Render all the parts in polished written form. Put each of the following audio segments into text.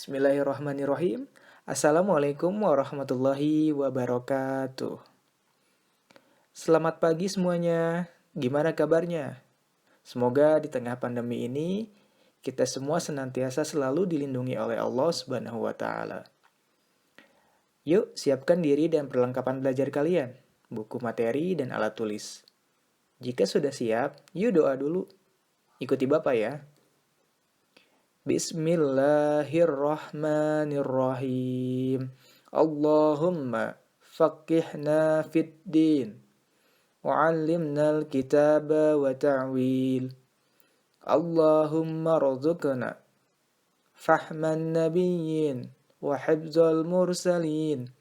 Bismillahirrahmanirrahim. Assalamualaikum warahmatullahi wabarakatuh. Selamat pagi semuanya. Gimana kabarnya? Semoga di tengah pandemi ini kita semua senantiasa selalu dilindungi oleh Allah Subhanahu wa taala. Yuk, siapkan diri dan perlengkapan belajar kalian, buku materi dan alat tulis. Jika sudah siap, yuk doa dulu. Ikuti Bapak ya. Bismillahirrahmanirrahim. Allahumma faqihna fid din wa'allimna al-kitaba wa ta'wil. Allahumma rzuqna fahman nabiyyin wa hifzal mursalin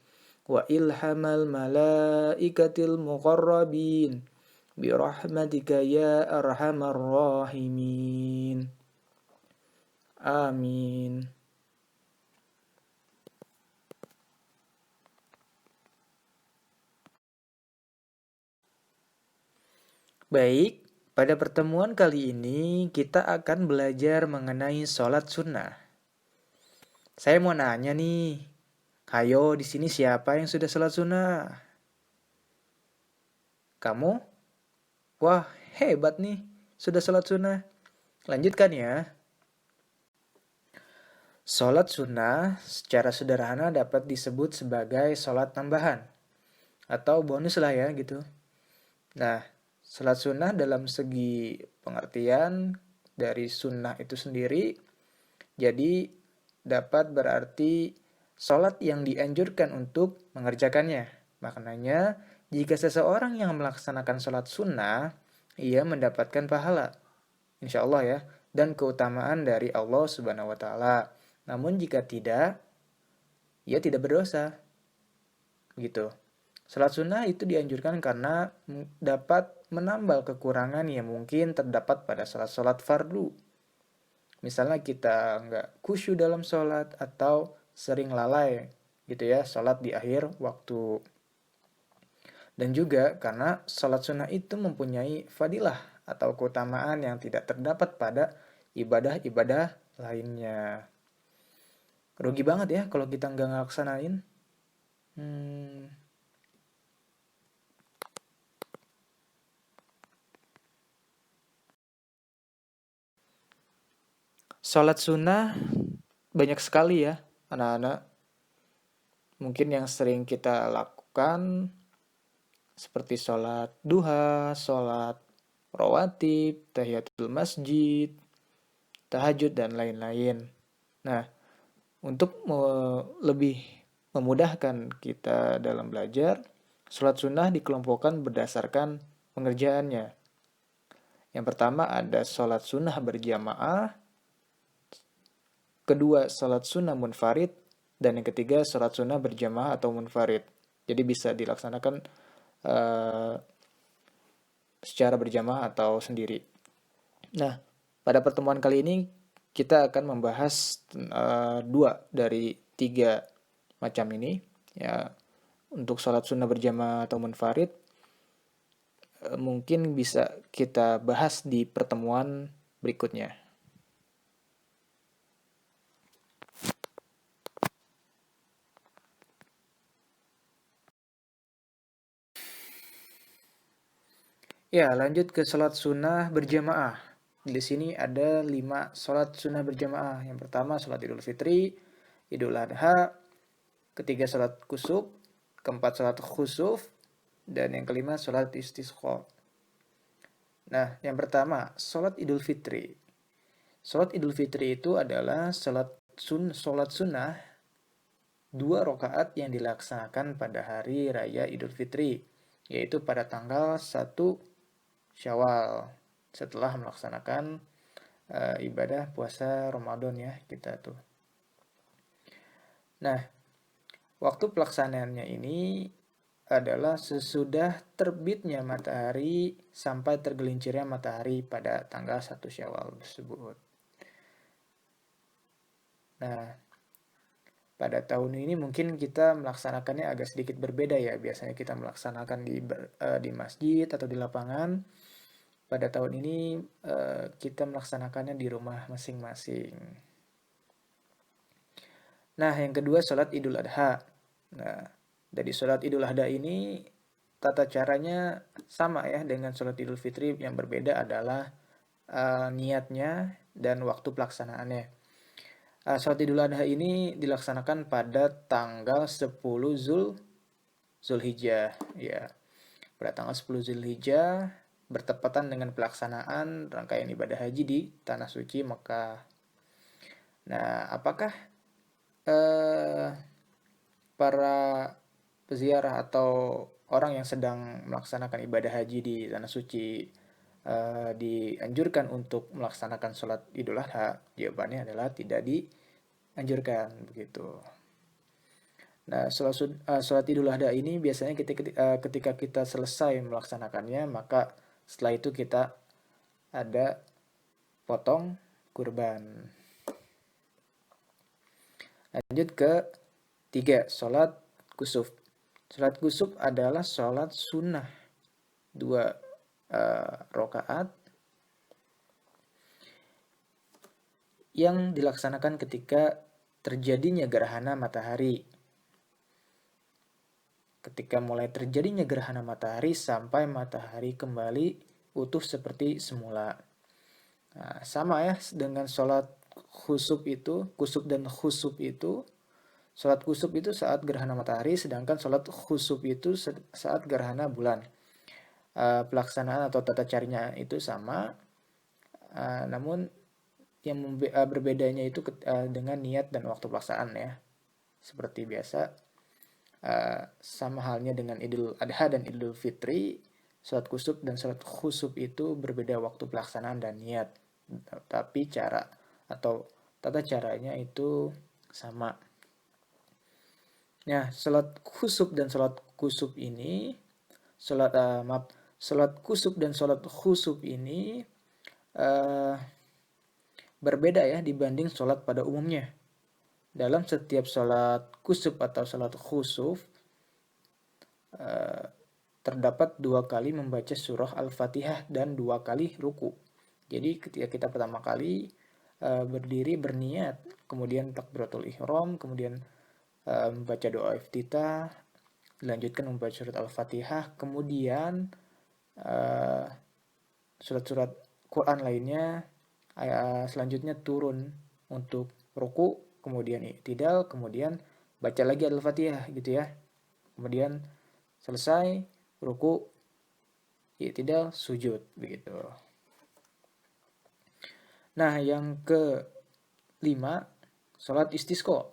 wa ilhamal malaikatil muqarrabin birahmatika ya arhamar rahimin. Amin. Baik, pada pertemuan kali ini kita akan belajar mengenai sholat sunnah. Saya mau nanya nih, hayo di sini siapa yang sudah sholat sunnah? Kamu? Wah, hebat nih, sudah sholat sunnah. Lanjutkan ya. Sholat sunnah secara sederhana dapat disebut sebagai sholat tambahan atau bonus lah ya gitu. Nah, sholat sunnah dalam segi pengertian dari sunnah itu sendiri, jadi dapat berarti sholat yang dianjurkan untuk mengerjakannya. Maknanya, jika seseorang yang melaksanakan sholat sunnah, ia mendapatkan pahala, insya Allah ya, dan keutamaan dari Allah Subhanahu wa Ta'ala. Namun jika tidak, ia tidak berdosa. Begitu. Salat sunnah itu dianjurkan karena dapat menambal kekurangan yang mungkin terdapat pada salat-salat fardu. Misalnya kita nggak khusyuk dalam salat atau sering lalai gitu ya, salat di akhir waktu. Dan juga karena salat sunnah itu mempunyai fadilah atau keutamaan yang tidak terdapat pada ibadah-ibadah lainnya. Rugi banget ya kalau kita nggak ngelaksanain. Sholat sunnah banyak sekali ya anak-anak. Mungkin yang sering kita lakukan seperti sholat duha, sholat rawatib, tahiyatul masjid, tahajud, dan lain-lain. Nah, untuk lebih memudahkan kita dalam belajar, sholat sunnah dikelompokkan berdasarkan pengerjaannya. Yang pertama ada sholat sunnah berjamaah, kedua sholat sunnah munfarid, dan yang ketiga sholat sunnah berjamaah atau munfarid. Jadi bisa dilaksanakan secara berjamaah atau sendiri. Nah, pada pertemuan kali ini kita akan membahas 2 dari 3 macam ini. Ya, untuk sholat sunnah berjamaah atau munfarid mungkin bisa kita bahas di pertemuan berikutnya. Ya, lanjut ke sholat sunnah berjamaah. Di sini ada 5 sholat sunnah berjamaah. Yang pertama sholat Idul Fitri, Idul Adha, ketiga sholat kusuf, keempat sholat khusuf, dan yang kelima sholat istisqa. Nah, yang pertama sholat Idul Fitri. Sholat Idul Fitri itu adalah sholat sunnah 2 rakaat yang dilaksanakan pada hari raya Idul Fitri, yaitu pada tanggal 1 Syawal, setelah melaksanakan ibadah puasa Ramadan ya kita tuh. Nah, waktu pelaksanaannya ini adalah sesudah terbitnya matahari sampai tergelincirnya matahari pada tanggal 1 Syawal tersebut. Nah, pada tahun ini mungkin kita melaksanakannya agak sedikit berbeda ya. Biasanya kita melaksanakan di masjid atau di lapangan. Pada tahun ini kita melaksanakannya di rumah masing-masing. Nah, yang kedua sholat Idul Adha. Nah, dari sholat Idul Adha ini tata caranya sama ya dengan sholat Idul Fitri, yang berbeda adalah niatnya dan waktu pelaksanaannya. Sholat Idul Adha ini dilaksanakan pada tanggal 10 Zulhijjah ya. Pada tanggal 10 Zulhijjah bertepatan dengan pelaksanaan rangkaian ibadah haji di Tanah Suci Mekah. Nah, apakah eh, para peziarah atau orang yang sedang melaksanakan ibadah haji di Tanah Suci dianjurkan untuk melaksanakan sholat Idul Adha? Jawabannya adalah tidak dianjurkan begitu. Nah, sholat Idul Adha ini biasanya ketika kita selesai melaksanakannya, maka setelah itu kita ada potong kurban. Lanjut ke 3, sholat kusuf. Sholat kusuf adalah sholat sunnah 2 rakaat yang dilaksanakan ketika terjadinya gerhana matahari. Ketika mulai terjadinya gerhana matahari sampai matahari kembali utuh seperti semula. Nah, sama ya dengan sholat kusuf dan khusuf itu. Sholat kusuf itu saat gerhana matahari, sedangkan sholat khusuf itu saat gerhana bulan. Pelaksanaan atau tata caranya itu sama, namun yang berbedanya itu dengan niat dan waktu pelaksanaan ya. Seperti biasa, sama halnya dengan Idul Adha dan Idul Fitri, sholat kusuf dan sholat khusuf itu berbeda waktu pelaksanaan dan niat, tapi cara atau tata caranya itu sama. Nah, sholat khusuf dan sholat kusuf ini, sholat kusuf dan sholat khusuf ini berbeda ya dibanding sholat pada umumnya. Dalam setiap sholat kusuf atau sholat khusuf terdapat 2 kali membaca surah Al-Fatihah dan 2 kali ruku. Jadi ketika kita pertama kali berdiri berniat, kemudian takbiratul ihram, kemudian membaca doa iftitah, dilanjutkan membaca surat Al-Fatihah, kemudian surat-surat Quran lainnya selanjutnya turun untuk ruku, kemudian i'tidal, kemudian baca lagi Al-Fatihah gitu ya. Kemudian selesai ruku, i'tidal, sujud begitu. Nah, yang ke-5, sholat istisqa.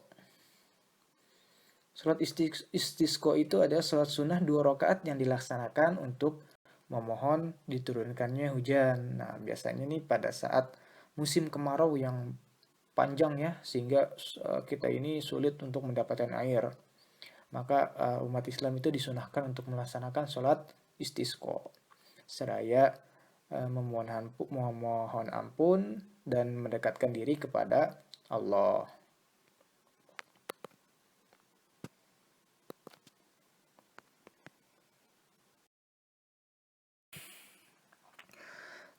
Sholat istisqa itu adalah sholat sunnah 2 rakaat yang dilaksanakan untuk memohon diturunkannya hujan. Nah, biasanya nih pada saat musim kemarau yang panjang ya, sehingga kita ini sulit untuk mendapatkan air. Maka umat Islam itu disunahkan untuk melaksanakan sholat istisqa seraya memohon ampun dan mendekatkan diri kepada Allah.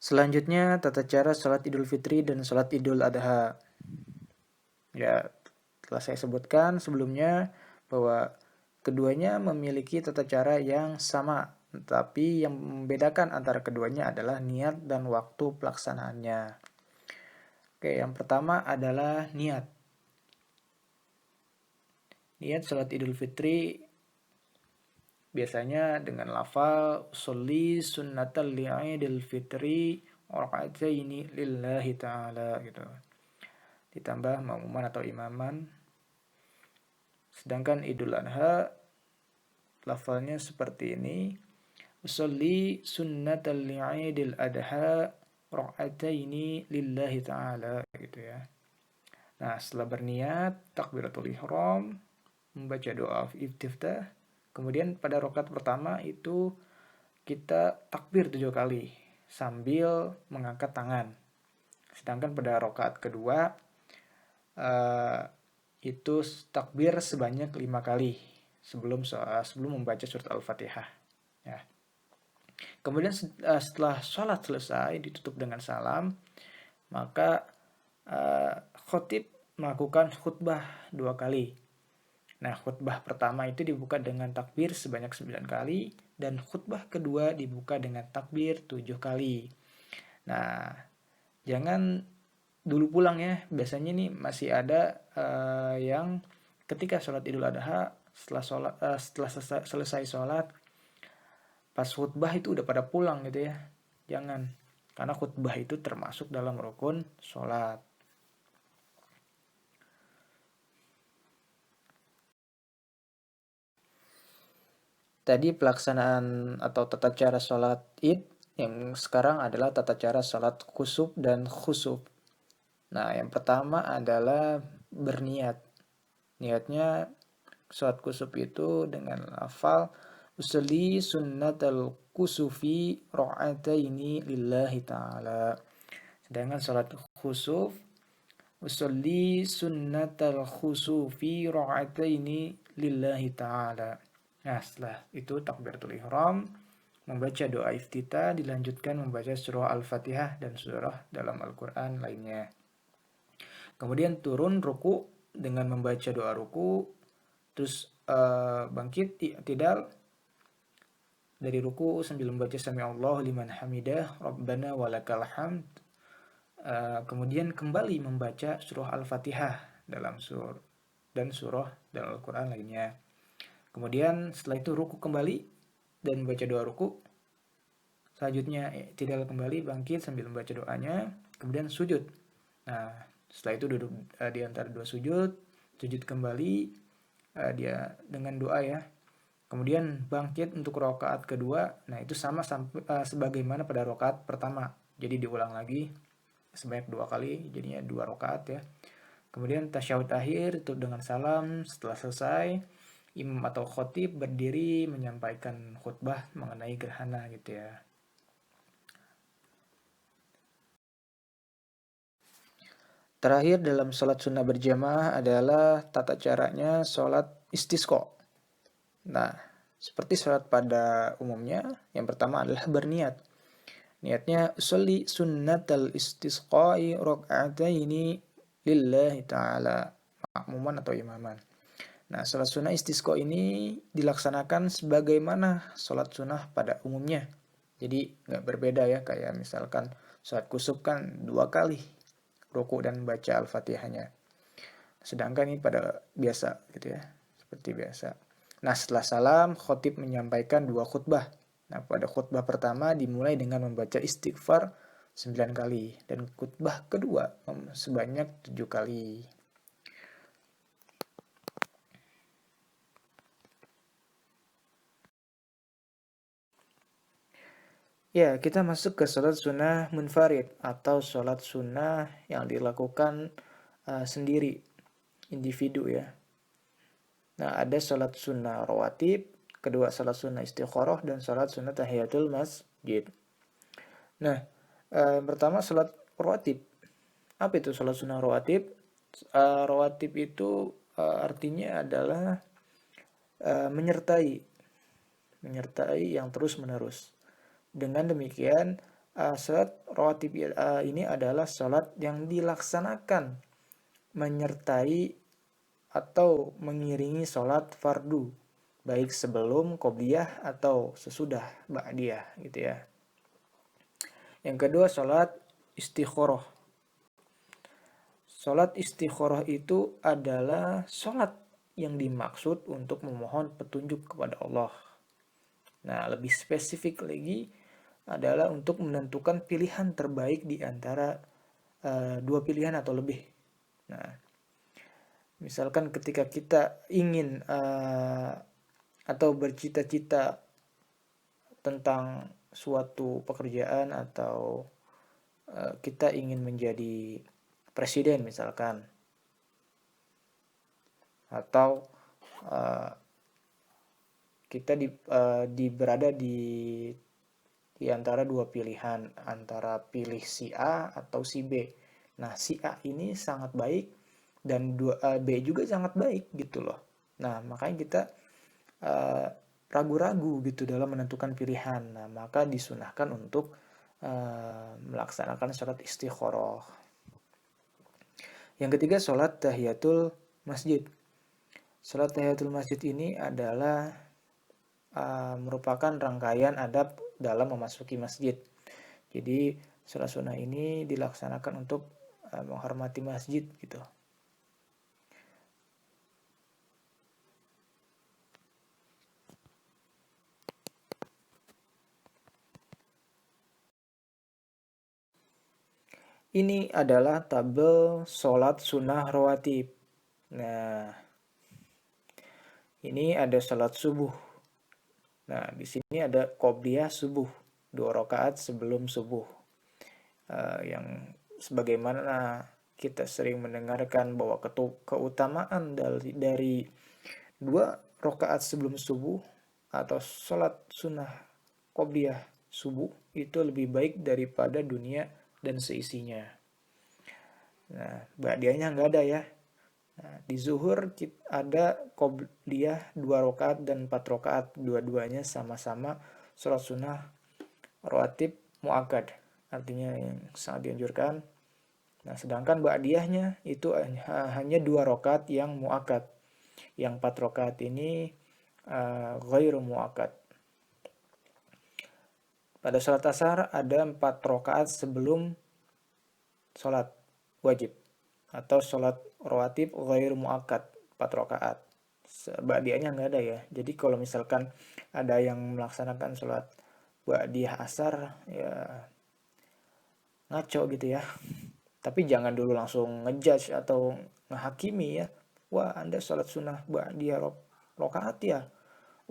Selanjutnya tata cara sholat Idul Fitri dan sholat Idul Adha. Ya, telah saya sebutkan sebelumnya bahwa keduanya memiliki tata cara yang sama, tapi yang membedakan antara keduanya adalah niat dan waktu pelaksanaannya. Oke, yang pertama adalah niat. Niat sholat Idul Fitri biasanya dengan lafal sholli sunnatal li'idil fitri raka'ataini lillahi ta'ala gitu. Ditambah makmuman atau imaman. Sedangkan Idul Adha lafalnya seperti ini. Sholli sunnatal li'idil adha raka'ataini lillahi ta'ala gitu ya. Nah, setelah berniat takbiratul ihram, membaca doa iftitah, kemudian pada rakaat pertama itu kita takbir 7 kali sambil mengangkat tangan. Sedangkan pada rakaat kedua itu takbir sebanyak 5 kali sebelum membaca surat Al-Fatihah. Ya. Kemudian setelah sholat selesai ditutup dengan salam, maka khotib melakukan khutbah 2 kali. Nah, khutbah pertama itu dibuka dengan takbir sebanyak 9 kali, dan khutbah kedua dibuka dengan takbir 7 kali. Nah, jangan dulu pulang ya. Biasanya nih masih ada yang ketika sholat Idul Adha, setelah selesai sholat, pas khutbah itu udah pada pulang gitu ya. Jangan, karena khutbah itu termasuk dalam rukun sholat. Tadi pelaksanaan atau tata cara sholat id, yang sekarang adalah tata cara sholat khusuf dan khusuf. Nah, yang pertama adalah berniat. Niatnya sholat khusuf itu dengan lafal usolli sunnatal kusufi ro'ataini lillahi ta'ala. Sedangkan sholat khusuf usolli sunnatal khusufi ro'ataini lillahi ta'ala. Nah, setelah itu takbiratul ihram, membaca doa iftitah, dilanjutkan membaca surah Al-Fatihah dan surah dalam Al-Quran lainnya. Kemudian turun ruku dengan membaca doa ruku, terus bangkit i'tidal dari ruku sambil membaca sami'allahu liman hamidah rabbana walakal hamd. Kemudian kembali membaca surah Al-Fatihah dalam surah dan Al-Quran lainnya. Kemudian setelah itu ruku kembali dan membaca doa ruku. Selanjutnya i'tidal kembali, bangkit sambil membaca doanya, kemudian sujud. Nah, setelah itu duduk di antara dua sujud kembali dia dengan doa ya. Kemudian bangkit untuk rakaat kedua. Nah, itu sama sebagaimana pada rakaat pertama. Jadi diulang lagi sebanyak 2 kali, jadinya 2 rakaat ya. Kemudian tasyahud akhir tutup dengan salam. Setelah selesai, imam atau khotib berdiri menyampaikan khutbah mengenai gerhana gitu ya. Terakhir dalam sholat sunnah berjamaah adalah tata caranya sholat istisqa. Nah, seperti sholat pada umumnya, yang pertama adalah berniat. Niatnya sholli sunnatal istisqa'i raka'ataini lillahi ta'ala, makmuman atau imaman. Nah, sholat sunnah istisqa ini dilaksanakan sebagaimana sholat sunnah pada umumnya. Jadi nggak berbeda ya, kayak misalkan sholat kusuf kan 2 kali ruku dan baca Al-Fatihahnya. Sedangkan ini pada biasa gitu ya, seperti biasa. Nah, setelah salam, khotib menyampaikan 2 khutbah. Nah, pada khutbah pertama dimulai dengan membaca istighfar 9 kali, dan khutbah kedua sebanyak 7 kali. Ya, kita masuk ke sholat sunnah munfarid atau sholat sunnah yang dilakukan sendiri, individu ya. Nah, ada sholat sunnah rawatib, kedua sholat sunnah istikharah, dan sholat sunnah tahiyatul masjid. Nah, pertama sholat rawatib. Apa itu sholat sunnah rawatib? Rawatib itu artinya adalah menyertai yang terus menerus. Dengan demikian, sholat rawatib ini adalah sholat yang dilaksanakan menyertai atau mengiringi sholat fardu, baik sebelum qobliyah atau sesudah ba'diyah gitu ya. Yang kedua, sholat istikharah. Sholat istikharah itu adalah sholat yang dimaksud untuk memohon petunjuk kepada Allah. Nah, lebih spesifik lagi adalah untuk menentukan pilihan terbaik di antara 2 pilihan atau lebih. Nah, misalkan ketika kita ingin atau bercita-cita tentang suatu pekerjaan, atau kita ingin menjadi presiden misalkan, atau kita berada di antara 2 pilihan, antara pilih si A atau si B. Nah, si A ini sangat baik dan B juga sangat baik gitu loh. Nah, makanya kita ragu-ragu gitu dalam menentukan pilihan. Nah, maka disunahkan untuk melaksanakan sholat istikharah. Yang ketiga, sholat tahiyatul masjid. Sholat tahiyatul masjid ini adalah merupakan rangkaian adab dalam memasuki masjid. Jadi sholat sunnah ini dilaksanakan untuk menghormati masjid gitu. Ini adalah tabel sholat sunnah rawatib. Nah, ini ada sholat subuh. Nah, di sini ada qobliyah subuh, 2 rakaat sebelum subuh. Yang sebagaimana kita sering mendengarkan bahwa keutamaan dari 2 rakaat sebelum subuh atau sholat sunnah qobliyah subuh itu lebih baik daripada dunia dan seisinya. Nah, ba'diyahnya nggak ada ya. Nah, di zuhur ada qobliyah 2 rakaat dan 4 rakaat, dua-duanya sama-sama sholat sunnah rawatib muakkad, artinya yang sangat dianjurkan. Nah, sedangkan ba'diyahnya itu hanya 2 rakaat yang muakkad. Yang 4 rakaat ini ghairu muakkad. Pada sholat asar ada 4 rakaat sebelum sholat wajib atau sholat rawatib ghairu muakkad 4 rakaat. Ba'diyahnya nggak ada ya. Jadi kalau misalkan ada yang melaksanakan sholat ba'diyah asar, ya ngaco gitu ya. Tapi jangan dulu langsung ngejudge atau ngehakimi ya. Wah, Anda sholat sunnah ba'diyah rakaat ya.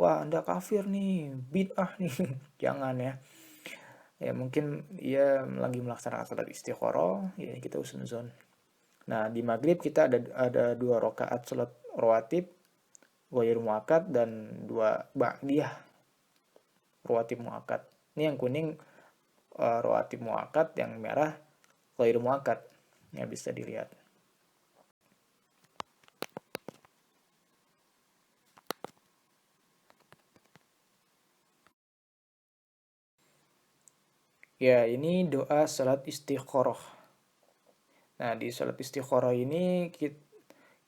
Wah, Anda kafir nih, bid'ah nih. Jangan ya. Ya mungkin ia lagi melaksanakan sholat istikharah, ya kita husnuzon. Nah, di maghrib kita ada 2 rakaat sholat rawatib ghairu muakkad dan 2 ba'diyah rawatib muakkad. Ini yang kuning rawatib muakkad, yang merah ghairu muakkad. Ya bisa dilihat. Ya, ini doa salat istikharah. Nah, di salat istikharah ini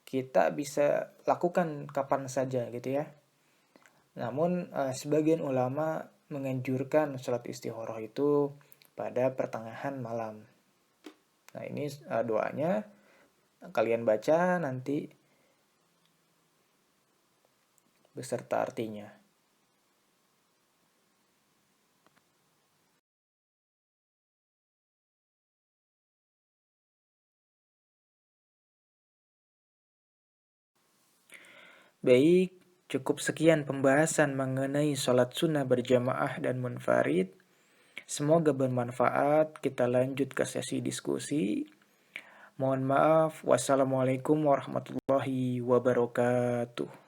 kita bisa lakukan kapan saja gitu ya. Namun sebagian ulama menganjurkan salat istikharah itu pada pertengahan malam. Nah, ini doanya kalian baca nanti beserta artinya. Baik, cukup sekian pembahasan mengenai sholat sunnah berjamaah dan munfarid. Semoga bermanfaat. Kita lanjut ke sesi diskusi. Mohon maaf. Wassalamualaikum warahmatullahi wabarakatuh.